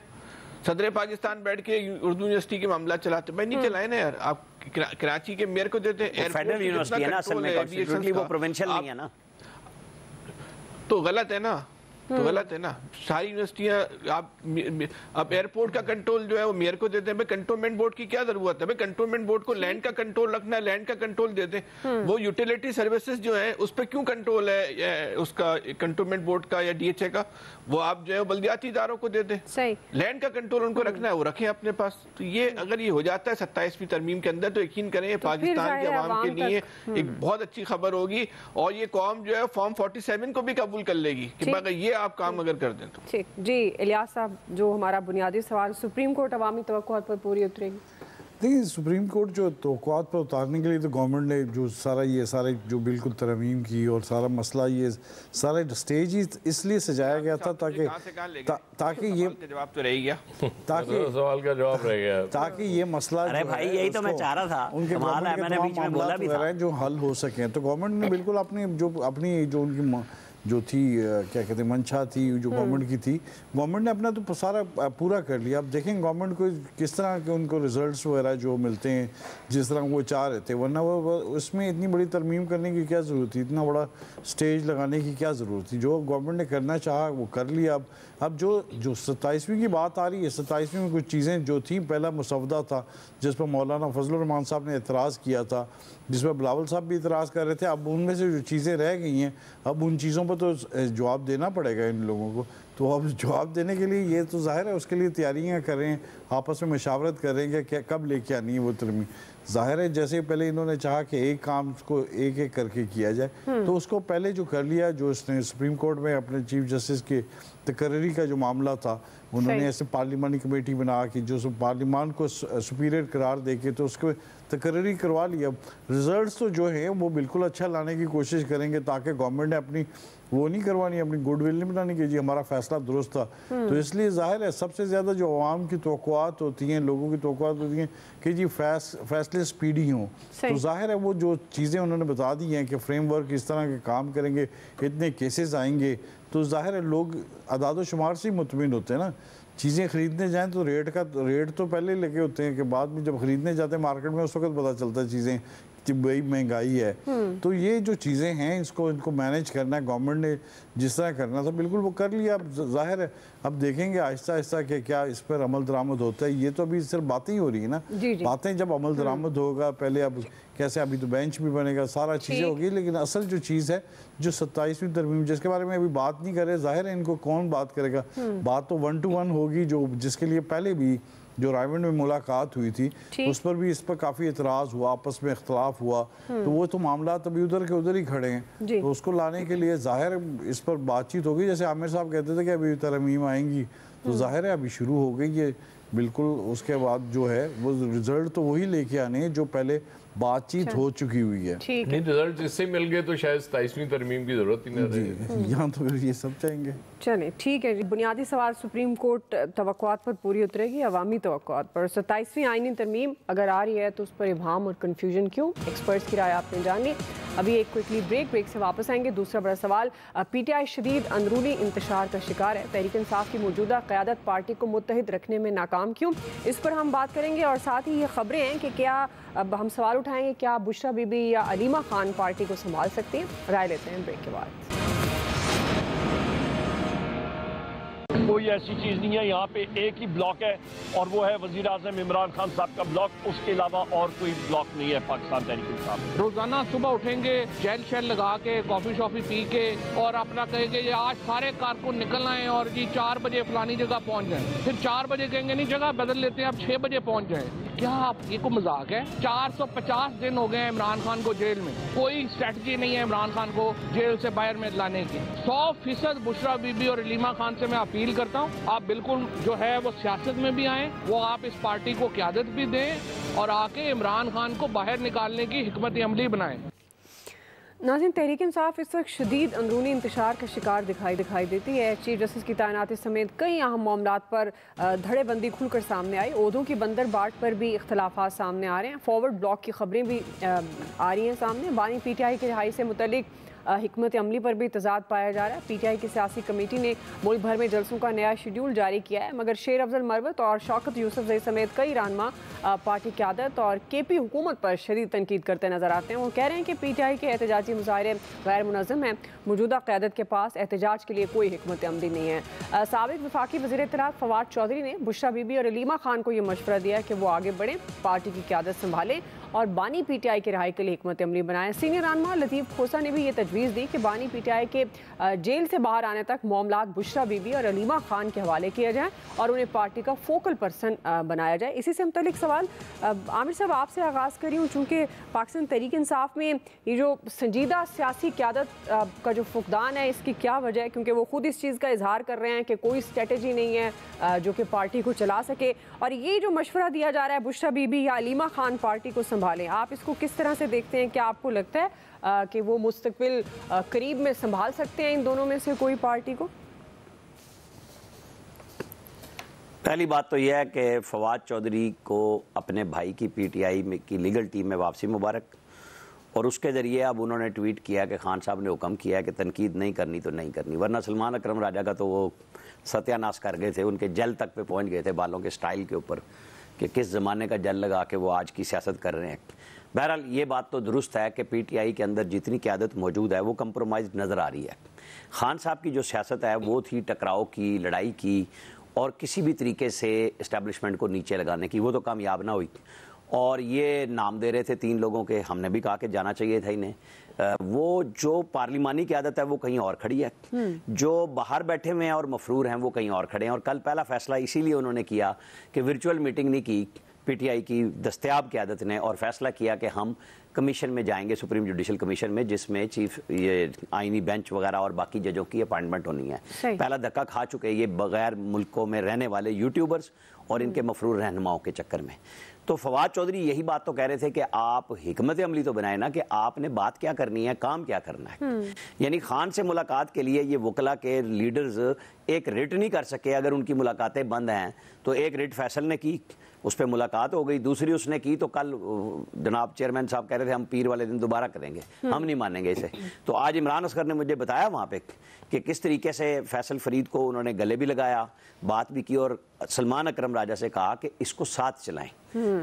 صدر پاکستان بیٹھ کے اردو یونیورسٹی کے معاملات چلاتے, بھائی نہیں چلائے نا یار. آپ کراچی کے میئر کو دیتے ہیں, فیڈرل یونیورسٹی ہے نا اصل میں, کانسٹیٹیوشنلی وہ پروونشل نہیں ہے نا, تو غلط ہے نا. تو غلط ہے نا. ساری یونیورسٹیاں آپ ایئرپورٹ کا کنٹرول جو ہے وہ میئر کو دیتے ہیں. بھائی کنٹونمنٹ بورڈ کی کیا ضرورت ہے؟ بھائی کنٹونمنٹ بورڈ کو لینڈ کا کنٹرول رکھنا ہے, لینڈ کا کنٹرول دیتے ہیں. وہ یوٹیلیٹی سروسز جو ہیں اس پہ کیوں کنٹرول ہے اس کا کنٹونمنٹ بورڈ کا یا ڈی ایچ اے کا؟ وہ آپ جو ہے بلدیاتی اداروں کو دے دیں. لینڈ کا کنٹرول ان کو رکھنا ہے, وہ رکھیں اپنے پاس. تو یہ اگر یہ ہو جاتا ہے 27ویں ترمیم کے اندر تو یقین کریں یہ پاکستان کے عوام کے لیے ایک بہت اچھی خبر ہوگی, اور یہ قوم جو ہے فارم 47 کو بھی قبول کر لے گی کہ اگر یہ آپ کام اگر کر دیں تو. ٹھیک جی. الیاس صاحب, جو ہمارا بنیادی سوال, سپریم کورٹ عوامی توقعات پر پوری اترے گی؟ دیکھیں سپریم کورٹ جو توقعات پر اتارنے کے لیے تو گورنمنٹ نے جو سارے جو بالکل ترمیم کی اور سارا مسئلہ یہ سارے سٹیج ہی اس لیے سجایا گیا تھا تاکہ یہ جواب تو رہ گیا, سوال کا جواب رہ گیا, تاکہ یہ مسئلہ ارے بھائی یہی تو میں چاہ رہا تھا, ان کے معاملات جو حل ہو سکیں. تو گورنمنٹ نے بالکل اپنی جو ان کی جو تھی کیا کہتے ہیں منشا تھی جو گورنمنٹ کی تھی, گورنمنٹ نے اپنا تو سارا پورا کر لیا. اب دیکھیں گورنمنٹ کو کس طرح کے ان کو ریزلٹس وغیرہ جو ملتے ہیں جس طرح وہ چاہ رہے تھے, ورنہ وہ اس میں اتنی بڑی ترمیم کرنے کی کیا ضرورت تھی, اتنا بڑا سٹیج لگانے کی کیا ضرورت تھی. جو گورنمنٹ نے کرنا چاہا وہ کر لیا. اب جو 27ویں کی بات آ رہی ہے, 27ویں میں کچھ چیزیں جو تھیں, پہلا مسودہ تھا جس پر مولانا فضل الرحمان صاحب نے اعتراض کیا تھا, جس پر بلاول صاحب بھی اعتراض کر رہے تھے. اب ان میں سے جو چیزیں رہ گئی ہیں, اب ان چیزوں پر تو جواب دینا پڑے گا ان لوگوں کو. تو اب جواب دینے کے لیے یہ تو ظاہر ہے اس کے لیے تیاریاں کریں, آپس میں مشاورت کریں کہ کب لے کے آنی ہے وہ ترمیم. ظاہر ہے جیسے پہلے انہوں نے چاہا کہ ایک کام کو ایک ایک کر کے کیا جائے, تو اس کو پہلے جو کر لیا, جو اس نے سپریم کورٹ میں اپنے چیف جسٹس کے تقرری کا جو معاملہ تھا, انہوں نے ایسے پارلیمانی کمیٹی بنا کے جو پارلیمان کو سپیریئر قرار دے کے تو اس کو تقرری کروا لیا. ریزلٹس تو جو ہیں وہ بالکل اچھا لانے کی کوشش کریں گے, تاکہ گورنمنٹ نے اپنی وہ نہیں کروانی, اپنی گڈ ول نہیں بنانی کہ جی ہمارا فیصلہ درست تھا. تو اس لیے ظاہر ہے سب سے زیادہ جو عوام کی توقعات ہوتی ہیں, لوگوں کی توقعات ہوتی ہیں کہ جی فیصلے سپیڈی ہوں. تو ظاہر ہے وہ جو چیزیں انہوں نے بتا دی ہیں کہ فریم ورک اس طرح کے کام کریں گے, اتنے کیسز آئیں گے, تو ظاہر ہے لوگ اعداد و شمار سے ہی مطمئن ہوتے ہیں نا. چیزیں خریدنے جائیں تو ریٹ تو پہلے لگے ہوتے ہیں کہ بعد میں جب خریدنے جاتے ہیں مارکیٹ میں اس وقت پتہ چلتا ہے چیزیں بڑی مہنگائی ہے. تو یہ جو چیزیں ہیں ان کو مینیج کرنا ہے, گورنمنٹ نے جس طرح کرنا تھا بالکل وہ کر لیا. اب ظاہر ہے اب دیکھیں گے آہستہ آہستہ کہ کیا اس پر عمل درآمد ہوتا ہے. یہ تو ابھی صرف باتیں ہی ہو رہی ہیں نا, باتیں جب عمل درآمد ہوگا پہلے, اب کیسے ابھی تو بینچ بھی بنے گا, سارا چیزیں ہوگی, لیکن اصل جو چیز ہے جو 27ویں ترمیم جس کے بارے میں ابھی بات نہیں کر رہے, ظاہر ہے ان کو کون بات کرے گا. بات تو 1 to 1 ہوگی, جو جس کے لیے پہلے بھی جو رائیونڈ میں ملاقات ہوئی تھی اس پر بھی اس پر کافی اعتراض ہوا, آپس میں اختلاف ہوا, تو وہ تو معاملات ابھی ادھر کے ادھر ہی کھڑے ہیں. تو اس کو لانے کے لیے ظاہر اس پر بات چیت ہوگی. جیسے عامر صاحب کہتے تھے کہ ابھی ترمیم آئیں گی, تو ظاہر ہے ابھی شروع ہو گئی یہ بالکل. اس کے بعد جو ہے وہ رزلٹ تو وہی لے کے آنے ہیں جو پہلے بات چیت ہو چکی ہوئی ہے. نہیں رزلٹ اس سے مل گئے تو شاید 27ویں ترمیم کی ضرورت ہی نہ رہے. یہاں تو پھر یہ سب چاہیں گے. چلیں ٹھیک ہے. بنیادی سوال سپریم کورٹ توقعات پر پوری اترے گی, عوامی توقعات پر. 27ویں آئینی ترمیم اگر آ رہی ہے تو اس پر ابہام اور کنفیوژن کیوں؟ ایکسپرٹس کی رائے آپ نے جانی. अभी एक क्विकली ब्रेक से वापस आएंगे। दूसरा बड़ा सवाल, PTI शदीद अंदरूनी इंतशार का शिकार है, तहरीक इंसाफ की मौजूदा क़यादत पार्टी को मुत्तहिद रखने में नाकाम क्यों? इस पर हम बात करेंगे। और साथ ही ये खबरें हैं कि क्या, अब हम सवाल उठाएंगे, क्या बुशरा बीबी या अलीमा खान पार्टी को संभाल सकती हैं? राय लेते हैं ब्रेक के बाद। कोई ऐसी चीज़ नहीं है, यहाँ पे एक ही ब्लॉक है और वो है वज़ीर आज़म इमरान खान साहब का ब्लॉक, उसके अलावा और कोई ब्लॉक नहीं है पाकिस्तान तहरीक इंसाफ। रोजाना सुबह उठेंगे, जेल शेल लगा के, कॉफी शॉफी पी के और अपना कहेंगे ये आज सारे कारकुन निकल आए और जी 4 बजे फलानी जगह पहुंच जाए, फिर 4 बजे कहेंगे नहीं जगह बदल लेते हैं, अब 6 बजे पहुंच जाए। क्या आप ये को मजाक है? 450 दिन हो गए हैं इमरान खान को जेल में, कोई स्ट्रेटजी नहीं है इमरान खान को जेल से बाहर में लाने की। 100% बुशरा बीबी और अलीमा खान से मैं अपील करता हूँ, आप बिल्कुल जो है वो सियासत में भी आएँ, वो आप इस पार्टी को क़यादत भी दें और आके इमरान खान को बाहर निकालने की हिकमत अमली बनाएं। नाज़रीन, तहरीक इंसाफ इस वक्त शदीद अंदरूनी इंतशार का शिकार दिखाई देती है। चीफ जस्टिस की तैनाती समेत कई अहम मामलात पर धड़ेबंदी खुलकर सामने आई। ओहदों की बंदर बाट पर भी इख्तलाफात सामने आ रहे हैं। फॉरवर्ड ब्लॉक की खबरें भी आ रही हैं सामने। बानी PTI की रिहाई से मुतल्लिक हिकमत अमली पर भी तजाद पाया जा रहा है। PTI की सियासी कमेटी ने मुल्क भर में जलसों का नया शेड्यूल जारी किया है, मगर शेर अफजल मरवत और शौकत यूसुफजई समेत कई रहनुमा पार्टी क़यादत और KP हुकूमत पर शदीद तनकीद करते नजर आते हैं। वो कह रहे हैं कि PTI के एहतजाजी मुजाहरे गैर मुनज़्ज़म हैं, मौजूदा क़यादत के पास एहतजाज के लिए कोई हिकमत अमली नहीं है। साबिक़ वफाकी वज़ीर इत्तलात फवाद चौधरी ने बुशरा बीबी और अलीमा खान को ये मशवरा दिया कि वो आगे बढ़ें, पार्टी की क़यादत संभालें और बानी PTI की रिहाई के लिए हिकमत अमली बनाएं। सीनियर रहनुमा लतीफ़ खोसा ने भी ये तजवीज़ दी कि बानी PTI के जेल से बाहर आने तक मामलात बुशरा बीबी और अलीमा खान के हवाले किया जाए और उन्हें पार्टी का फोकल पर्सन बनाया जाए। इसी से मुतल्लिक सवाल आमिर साहब आपसे आगाज़ करी हूँ, चूँकि पाकिस्तान तहरीक इंसाफ में ये जो संजीदा सियासी क़यादत का जो फुकदान है, इसकी क्या वजह है? क्योंकि वो खुद इस चीज़ का इजहार कर रहे हैं कि कोई स्ट्रेटजी नहीं है जो कि पार्टी को चला सके, और ये जो मशवरा दिया जा रहा है बुशरा बीबी या अलीमा खान पार्टी को संभालें, आप इसको किस तरह से देखते हैं? क्या आपको लगता है कि वो मुस्तकबिल करीब में संभाल सकते हैं इन दोनों में से कोई पार्टी को? पहली बात तो यह है कि फवाद चौधरी को अपने भाई की PTI में की लीगल टीम में वापसी मुबारक, और उसके ज़रिए अब उन्होंने ट्वीट किया कि खान साहब ने हुक्म किया कि तनकीद नहीं करनी तो नहीं करनी, वरना सलमान अकरम राजा का तो वो सत्यानाश कर गए थे, उनके जल तक पे पहुंच गए थे बालों के स्टाइल के ऊपर कि किस ज़माने का जल लगा के वो आज की सियासत कर रहे हैं। बहरहाल ये बात तो दुरुस्त है कि PTI के अंदर जितनी क़यादत मौजूद है वो कंप्रोमाइज़ नज़र आ रही है। खान साहब की जो सियासत है वो थी टकराव की, लड़ाई की और किसी भी तरीके से इस्टेब्लिशमेंट को नीचे लगाने की, वो तो कामयाब ना हुई। और ये नाम दे रहे थे 3 लोगों के, हमने भी कहा कि जाना चाहिए था इन्हें। वो जो पार्लिमानी क़यादत है वो कहीं और खड़ी है, जो बाहर बैठे हुए हैं और मफरूर हैं वो कहीं और खड़े हैं। और कल पहला फैसला इसीलिए उन्होंने किया कि वर्चुअल मीटिंग नहीं की PTI की दस्तयाब क़यादत ने, और फैसला किया कि हम कमीशन में जाएंगे, सुप्रीम जुडिशल कमीशन में, जिसमें चीफ ये आईनी बेंच वगैरह और बाकी जजों की अपॉइंटमेंट होनी है। पहला धक्का खा चुके ये बगैर मुल्कों में रहने वाले यूट्यूबर्स और इनके मफरूर रहनुमाओं के चक्कर में। तो फवाद चौधरी यही बात तो कह रहे थे कि आप हिकमत अमली तो बनाए ना कि आपने बात क्या करनी है, काम क्या करना है। यानी खान से मुलाकात के लिए ये वकला के लीडर्स एक रिट नहीं कर सके, अगर उनकी मुलाकातें बंद हैं तो एक रिट फैसल ने की, उस पर मुलाकात हो गई, दूसरी उसने की तो कल जनाब चेयरमैन साहब कह रहे थे हम पीर वाले दिन दोबारा करेंगे, हम नहीं मानेंगे इसे। तो आज इमरान असगर ने मुझे बताया वहाँ पे कि किस तरीके से फैसल फरीद को उन्होंने गले भी लगाया, बात भी की और सलमान अकरम राजा से कहा कि इसको साथ चलाएं,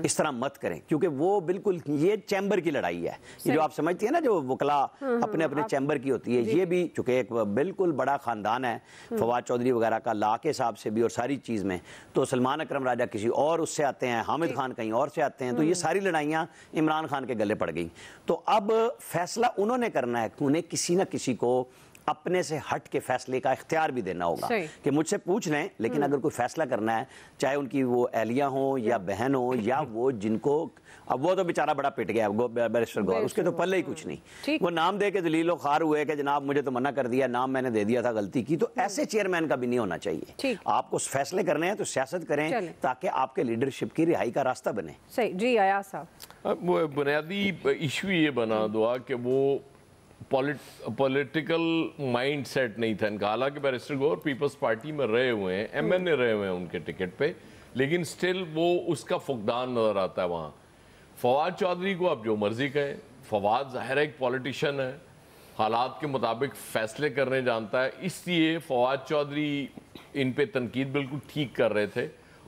इस तरह मत करें, क्योंकि वो बिल्कुल ये चैम्बर की लड़ाई है। ये जो आप समझती है ना, जो वकला अपने अपने चैम्बर की होती है, ये भी चूंकि एक बिल्कुल बड़ा खानदान है फवाद चौधरी वगैरह का, ला के हिसाब से भी और सारी चीज़ में, तो सलमान अकरम राजा किसी और उससे आते हैं, हामिद खान कहीं और से आते हैं, तो ये सारी लड़ाइयाँ इमरान खान के गले पड़ गई। तो अब फैसला उन्होंने करना है, उन्हें किसी न किसी को अपने से हट के फैसले का इख्तियार भी देना होगा कि मुझसे पूछ लें, लेकिन अगर कोई फैसला करना है, चाहे उनकी वो अहलिया हो या बहन हो या वो जिनको, अब वो तो बेचारा बड़ा पिट गया बैरिस्टर गौर, उसके तो पल्ले ही कुछ नहीं, वो नाम दे के दलीलो खार हुए कि जनाब मुझे तो मना कर दिया, नाम मैंने दे दिया था, गलती की। तो ऐसे चेयरमैन का भी नहीं होना चाहिए। आपको फैसले करने हैं तो सियासत करें ताकि आपके लीडरशिप की रिहाई का रास्ता बने। सही जी, आया साहब। वो बुनियादी इशू ये बना दुआ कि वो पॉलिटिकल माइंड सेट नहीं था इनका। हालांकि बैरिस्टर गौर पीपल्स पार्टी में रहे हुए हैं, MNA रहे हुए हैं उनके टिकट पे, लेकिन स्टिल वो उसका फुकदान नजर आता है वहाँ। फवाद चौधरी को आप जो मर्जी कहें, फवाद ज़ाहिर है एक पॉलिटिशियन है, हालात के मुताबिक फ़ैसले करने जानता है, इसलिए फवाद चौधरी इन पे तनकीद बिल्कुल ठीक कर रहे थे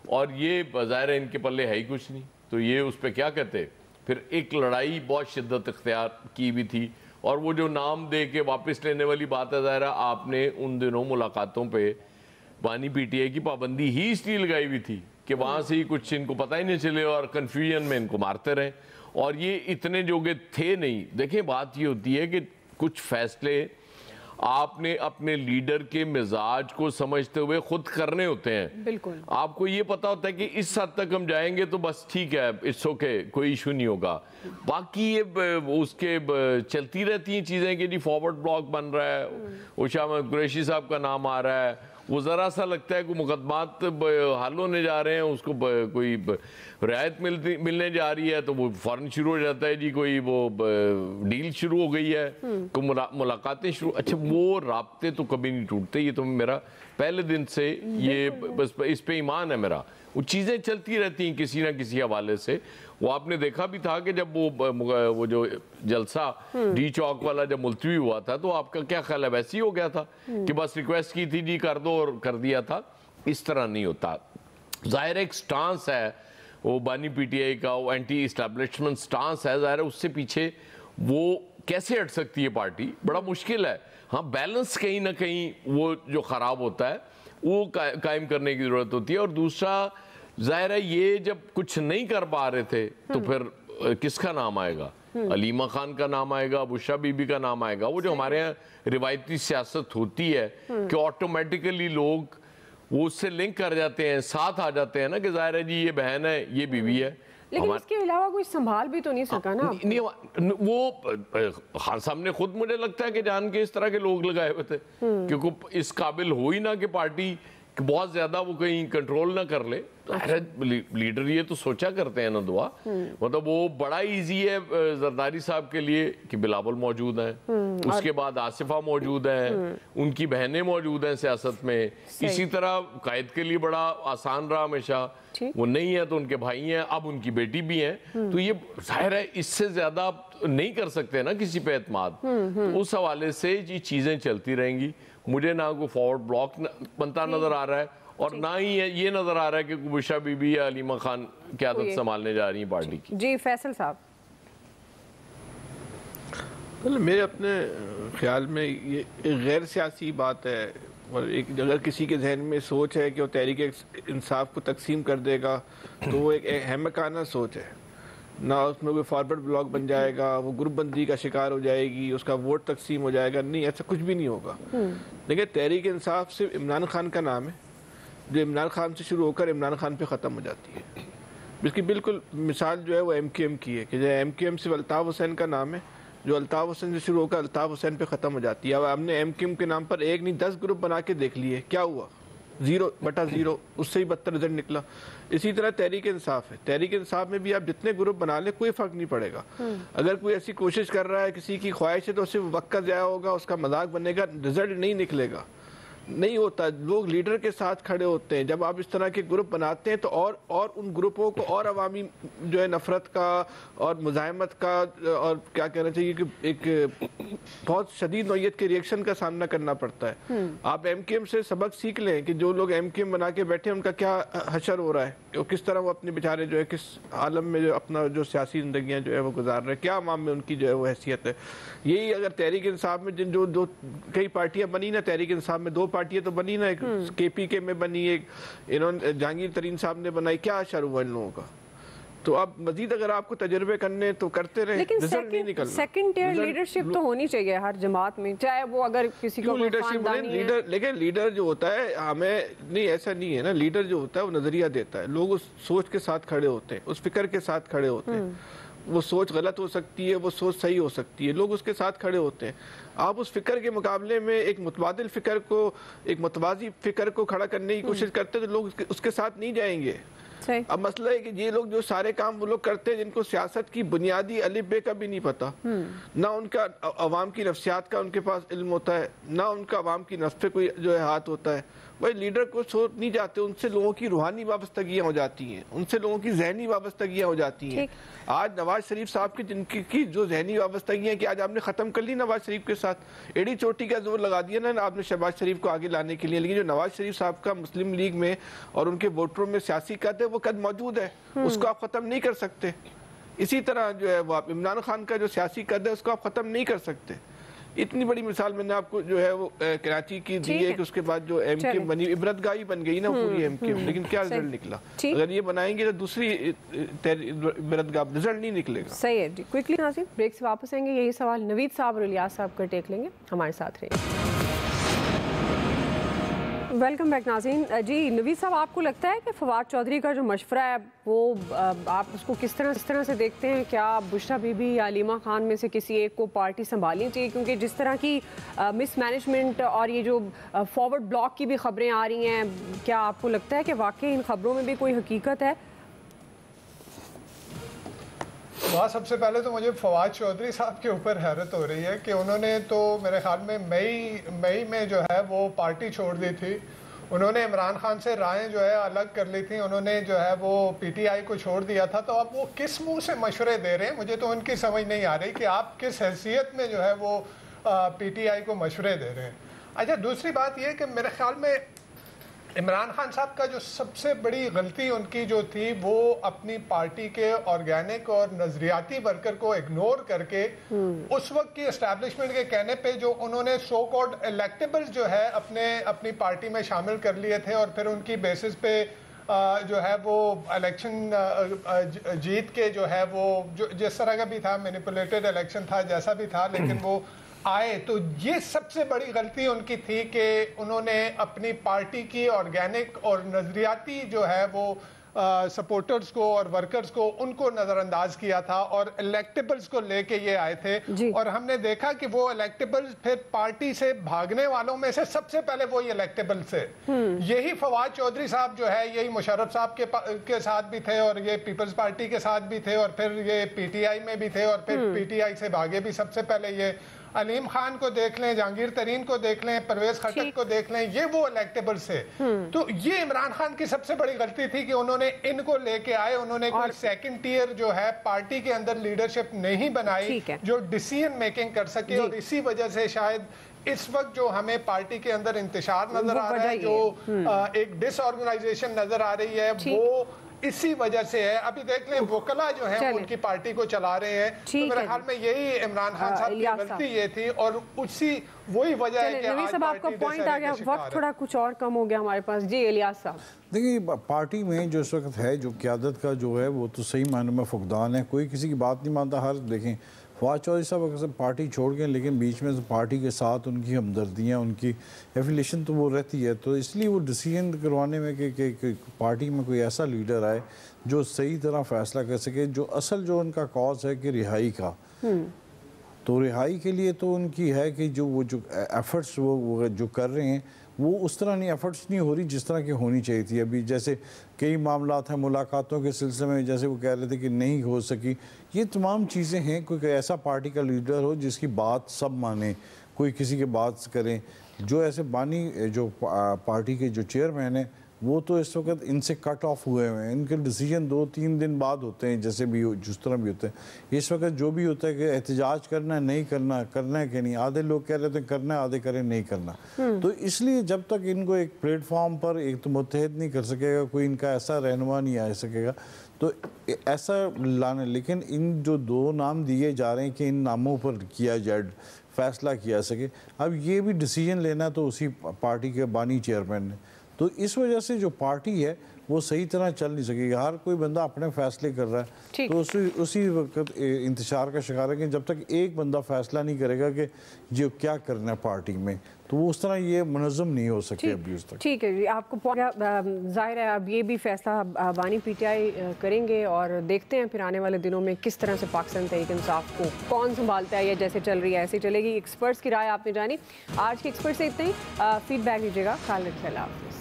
और ये ज़ाहिर है इनके पल्ले है ही कुछ नहीं, तो ये उस पर क्या कहते। फिर एक लड़ाई बहुत शिद्दत इख्तियार की भी थी और वो जो नाम दे के वापस लेने वाली बात है, ज़ाहिर है आपने उन दिनों मुलाकातों पे बानी पीटीआई की पाबंदी ही इसलिए लगाई हुई थी कि वहाँ से ही कुछ इनको पता ही नहीं चले और कन्फ्यूजन में इनको मारते रहे और ये इतने जोगे थे नहीं। देखें बात ये होती है कि कुछ फैसले आपने अपने लीडर के मिजाज को समझते हुए खुद करने होते हैं। बिल्कुल आपको ये पता होता है कि इस हद तक हम जाएंगे तो बस ठीक है, इट्स ओके, कोई इशू नहीं होगा। बाकी ये उसके चलती रहती हैं चीज़ें कि जी फॉरवर्ड ब्लॉक बन रहा है, उषा अहमद कुरैशी साहब का नाम आ रहा है, वो ज़रा सा लगता है कि मुकदमात हल होने जा रहे हैं, उसको कोई रियायत मिलने जा रही है तो वो फ़ौरन शुरू हो जाता है जी कोई वो डील शुरू हो गई है, कोई मुलाकातें शुरू। अच्छा वो राब्ते तो कभी नहीं टूटते, ये तो मेरा पहले दिन से ये बस इस पे ईमान है मेरा। वो चीज़ें चलती रहती हैं किसी ना किसी हवाले से। वो आपने देखा भी था कि जब वो जो जलसा डी चौक वाला जब मुलतवी हुआ था तो आपका क्या ख्याल है, वैसे ही हो गया था कि बस रिक्वेस्ट की थी जी कर दो और कर दिया था। इस तरह नहीं होता। ज़ाहिर एक स्टांस है वो बानी पीटीआई का, वो एंटी इस्टेब्लिशमेंट स्टांस है, ज़ाहिर उससे पीछे वो कैसे हट सकती है पार्टी, बड़ा मुश्किल है। हाँ बैलेंस कहीं ना कहीं वो जो ख़राब होता है वो कायम करने की ज़रूरत होती है। और दूसरा ज़ाहिर है ये जब कुछ नहीं कर पा रहे थे तो फिर किसका नाम आएगा, अलीमा खान का नाम आएगा, बुशा बीबी का नाम आएगा। वो जो हमारे यहाँ रिवायती सियासत होती है कि ऑटोमेटिकली लोग वो उससे लिंक कर जाते हैं, साथ आ जाते हैं ना कि ज़ाहिर है जी ये बहन है, ये बीवी है। लेकिन इसके अलावा कोई संभाल भी तो नहीं सका ना। नहीं वो खान साहब ने खुद मुझे लगता है कि जान के इस तरह के लोग लगाए हुए थे क्योंकि इस काबिल हो ही ना कि पार्टी बहुत ज्यादा वो कहीं कंट्रोल ना कर ले। लीडर ये तो सोचा करते हैं ना दुआ, मतलब वो बड़ा इजी है जरदारी साहब के लिए कि बिलावल मौजूद हैं, उसके बाद आसिफा मौजूद हैं, उनकी बहनें मौजूद हैं सियासत में। इसी तरह कायद के लिए बड़ा आसान रहा हमेशा, वो नहीं है तो उनके भाई हैं, अब उनकी बेटी भी है। तो ये जाहिर है इससे ज्यादा नहीं कर सकते ना किसी पे एतमाद। तो उस हवाले से ये चीजें चलती रहेंगी। मुझे ना कोई फॉरवर्ड ब्लॉक बनता नजर आ रहा है और ना ही ये नजर आ रहा है कि बुशा बीबी या अलीमा खान क़यादत संभालने जा रही है पार्टी की। जी फैसल साहब। मेरे अपने ख्याल में ये एक गैर सियासी बात है और एक अगर किसी के जहन में सोच है कि वो तहरीक इंसाफ को तकसीम कर देगा तो वो एक अहमकाना सोच है। ना उसमें कोई फॉरवर्ड ब्लॉक बन जाएगा, वो ग्रुप बंदी का शिकार हो जाएगी, उसका वोट तकसीम हो जाएगा, नहीं ऐसा कुछ भी नहीं होगा। देखिए तहरीक इंसाफ सिर्फ इमरान खान का नाम है जो इमरान खान से शुरू होकर इमरान खान पे ख़त्म हो जाती है। इसकी बिल्कुल मिसाल जो है वो MQM की है कि जो MQM सिर्फ अल्ताफ़ हुसैन का नाम है जो अल्ताफ़ हुसैन से शुरू होकर अल्ताफ़ हुसैन पे ख़त्म हो जाती है। अब हमने MQM के नाम पर एक नहीं 10 ग्रुप बना के देख लिए, क्या हुआ? 0/0, उससे ही बदतर रिजल्ट निकला। इसी तरह तहरीक इंसाफ है, तहरीक इंसाफ में भी आप जितने ग्रुप बना ले कोई फ़र्क नहीं पड़ेगा। अगर कोई ऐसी कोशिश कर रहा है, किसी की ख्वाहिश है तो सिर्फ वक्त का ज़ाया होगा, उसका मजाक बनेगा, रिजल्ट नहीं निकलेगा। नहीं होता, लोग लीडर के साथ खड़े होते हैं। जब आप इस तरह के ग्रुप बनाते हैं तो और उन ग्रुपों को और अवामी जो है नफरत का और मुजाहमत का और क्या कहना चाहिए कि एक बहुत शदीद नौयत के रिएक्शन का सामना करना पड़ता है। आप MQM से सबक सीख लें कि जो लोग MQM बना के बैठे हैं उनका क्या हशर हो रहा है, वो किस तरह वो अपने बेचारे जो है किस आलम में जो अपना जो सियासी ज़िंदगियाँ जो है वो गुजार रहे हैं, क्या अवाम में उनकी जो है वो हैसियत है। यही अगर तहरीक इंसाफ में जिन जो कई पार्टियाँ बनी ना, तहरीक इंसाफ में 2 पार्टियां तो बनी ना, एक KPK में बनी, एक इन्होंने जहांगीर तरीन साहब ने बनाई, क्या असर हुआ इन लोगों का? तो अब मजीद अगर आपको तजर्बे करने तो करते रहे, लेकिन सेकंड टियर लीडरशिप तो होनी चाहिए हर जमात में, चाहे वो अगर किसी को लीडरशिप लीडर। लेकिन लीडर जो होता है हमें नहीं, ऐसा नहीं है ना, लीडर जो होता है वो नजरिया देता है, लोग उस सोच के साथ खड़े होते हैं, उस फिक्र के साथ खड़े होते हैं। वो सोच गलत हो सकती है, वो सोच सही हो सकती है, लोग उसके साथ खड़े होते हैं। आप उस फिक्र के मुकाबले में एक मुतबादिल फिक्र को, एक मुतवाजी फिक्र को खड़ा करने की कोशिश करते हैं तो लोग उसके साथ नहीं जाएंगे। अब मसला है कि ये लोग जो सारे काम वो लोग करते हैं जिनको सियासत की बुनियादी अलिफ बे का भी नहीं पता, ना उनका अवाम की नफ्सियात का उनके पास इल्म होता है, ना उनका अवाम की नफ्स पे कोई जो है हाथ होता है, भाई लीडर को छोड़ नहीं जाते, उनसे लोगों की रूहानी वाबस्तगियां हो जाती हैं, उनसे लोगों की जहनी वाबस्तगियां हो जाती हैं। आज नवाज शरीफ साहब की जिनकी जो जहनी वाबस्तगियां कि आज आपने ख़त्म कर ली नवाज शरीफ के साथ, एड़ी चोटी का जोर लगा दिया ना आपने शहबाज शरीफ को आगे लाने के लिए, लेकिन जो नवाज शरीफ साहब का मुस्लिम लीग में और उनके वोटरों में सियासी कद है वो कद मौजूद है, उसको आप ख़त्म नहीं कर सकते। इसी तरह जो है वो आप इमरान खान का जो सियासी कद है उसको आप ख़त्म नहीं कर सकते। इतनी बड़ी मिसाल मैंने आपको जो है वो कराची की दी है कि उसके बाद जो एमके बनी, इबरतगाही बन गई ना पूरी एमके, लेकिन क्या रिजल्ट निकला? अगर ये बनाएंगे तो दूसरी इबरतगाह रिजल्ट नहीं निकलेगा। सही है जी। क्विकली नाज़रीन ब्रेक से वापस आएंगे, यही सवाल नवीद साहब और इलियास साहब का टेक लेंगे, हमारे साथ रहिए। वेलकम बैक नाज़रीन। जी नवीद साहब, आपको लगता है कि फवाद चौधरी का जो मशवरा है वो आप उसको किस तरह से देखते हैं? क्या बुशरा बीबी या अलीमा खान में से किसी एक को पार्टी संभालनी चाहिए? क्योंकि जिस तरह की मिस मैनेजमेंट और ये जो फॉरवर्ड ब्लॉक की भी खबरें आ रही हैं, क्या आपको लगता है कि वाकई इन खबरों में भी कोई हकीकत है? वहाँ सबसे पहले तो मुझे फवाद चौधरी साहब के ऊपर हैरत हो रही है कि उन्होंने तो मेरे ख्याल में मई में जो है वो पार्टी छोड़ दी थी, उन्होंने इमरान खान से राहें जो है अलग कर ली थी, उन्होंने जो है वो पीटीआई को छोड़ दिया था। तो अब वो किस मुंह से मशवरे दे रहे हैं? मुझे तो उनकी समझ नहीं आ रही कि आप किस हैसियत में जो है वो पीटीआई को मशवरे दे रहे हैं। अच्छा, दूसरी बात ये कि मेरे ख्याल में इमरान खान साहब का जो सबसे बड़ी गलती उनकी जो थी वो अपनी पार्टी के ऑर्गेनिक और नजरियाती वर्कर को इग्नोर करके उस वक्त की एस्टैब्लिशमेंट के कहने पे जो उन्होंने सो कॉल्ड इलेक्टेबल्स जो है अपनी पार्टी में शामिल कर लिए थे और फिर उनकी बेसिस पे जो है वो इलेक्शन जीत के जो है वो जो जिस तरह का भी था, मैनिपुलेटेड इलेक्शन था, जैसा भी था, लेकिन वो आए। तो ये सबसे बड़ी गलती उनकी थी कि उन्होंने अपनी पार्टी की ऑर्गेनिक और नजरियाती जो है वो सपोर्टर्स को और वर्कर्स को उनको नजरअंदाज किया था और इलेक्टेबल्स को लेके ये आए थे। और हमने देखा कि वो इलेक्टेबल्स फिर पार्टी से भागने वालों में से सबसे पहले वही इलेक्टेबल्स थे। यही फवाद चौधरी साहब जो है यही मुशर्रफ साहब के साथ भी थे और ये पीपल्स पार्टी के साथ भी थे और फिर ये पीटीआई में भी थे और फिर पीटीआई से भागे भी। सबसे पहले ये अलीम खान को देख लें, जहांगीर तरीन को देख लें, परवेज खटक को देख लें, ये वो इलेक्टेबल से। तो ये इमरान खान की सबसे बड़ी गलती थी कि उन्होंने इनको लेके आए, उन्होंने कोई सेकंड टियर जो है पार्टी के अंदर लीडरशिप नहीं बनाई जो डिसीजन मेकिंग कर सके। और इसी वजह से शायद इस वक्त जो हमें पार्टी के अंदर इंतशार नजर आ रहा है, जो एक डिसऑर्गेनाइजेशन नजर आ रही है, वो इसी वजह से है। अभी देख लें वकला जो है उनकी पार्टी को चला रहे हैं। तो मेरे ख्याल में यही इमरान खान साहब की गलती ये थी और उसी वही वजह है कि आज सब आपका पॉइंट आ गया, वक्त थोड़ा कुछ और कम हो गया हमारे पास। जी इलियास साहब, देखिए पार्टी में जो इस वक्त है जो क़यादत का जो है वो तो सही मायनों में फुकदान है, कोई किसी की बात नहीं मानता। हर देखें फवाद चौधरी साहब अगर पार्टी छोड़ गए लेकिन बीच में पार्टी के साथ उनकी हमदर्दियाँ, उनकी एफिलेशन तो वो रहती है। तो इसलिए वो डिसीजन करवाने में कि पार्टी में कोई ऐसा लीडर आए जो सही तरह फैसला कर सके, जो असल जो उनका कॉज है कि रिहाई का, तो रिहाई के लिए तो उनकी है कि जो एफर्ट्स वो जो कर रहे हैं वो उस तरह नहीं एफर्ट्स नहीं हो रही जिस तरह की होनी चाहिए थी। अभी जैसे कई मामलात हैं मुलाकातों के सिलसिले में, जैसे वो कह रहे थे कि नहीं हो सकी, ये तमाम चीज़ें हैं। कोई ऐसा पार्टी का लीडर हो जिसकी बात सब माने, कोई किसी की बात करें। जो ऐसे बानी जो पार्टी के जो चेयरमैन हैं वो तो इस वक्त इनसे कट ऑफ हुए हुए हैं, इनके डिसीजन 2-3 दिन बाद होते हैं, जैसे भी जिस तरह भी होते हैं। इस वक्त जो भी होता है कि एहतजाज करना है नहीं करना, करना है कि नहीं, आधे लोग कह रहे थे करना है, आधे करें नहीं करना। तो इसलिए जब तक इनको एक प्लेटफॉर्म पर एक तो मुत्तहिद नहीं कर सकेगा कोई, इनका ऐसा रहनुमा नहीं आ सकेगा, तो ऐसा लाने। लेकिन इन जो 2 नाम दिए जा रहे हैं कि इन नामों पर किया जाए, फैसला किया सके, अब ये भी डिसीजन लेना तो उसी पार्टी के बानी चेयरमैन ने। तो इस वजह से जो पार्टी है वो सही तरह चल नहीं सकेगी। हर कोई बंदा अपने फैसले कर रहा है, तो उसी वक्त इंतशार का शिकार है कि जब तक एक बंदा फैसला नहीं करेगा कि जो क्या करना है पार्टी में, तो वो उस तरह ये मुनज़्ज़म नहीं हो सके अभी उस तक। ठीक है जी, आपको जाहिर है अब ये भी फैसला बानी पीटीआई करेंगे और देखते हैं फिर आने वाले दिनों में किस तरह से पाकिस्तान तहरीक इंसाफ को कौन संभालता है, या जैसे चल रही है ऐसे चलेगी। एक्सपर्ट्स की राय आपने जानी। आज के एक्सपर्ट से इतना ही, फीडबैक दीजिएगा। खालिद, अल्लाह हाफ़िज़।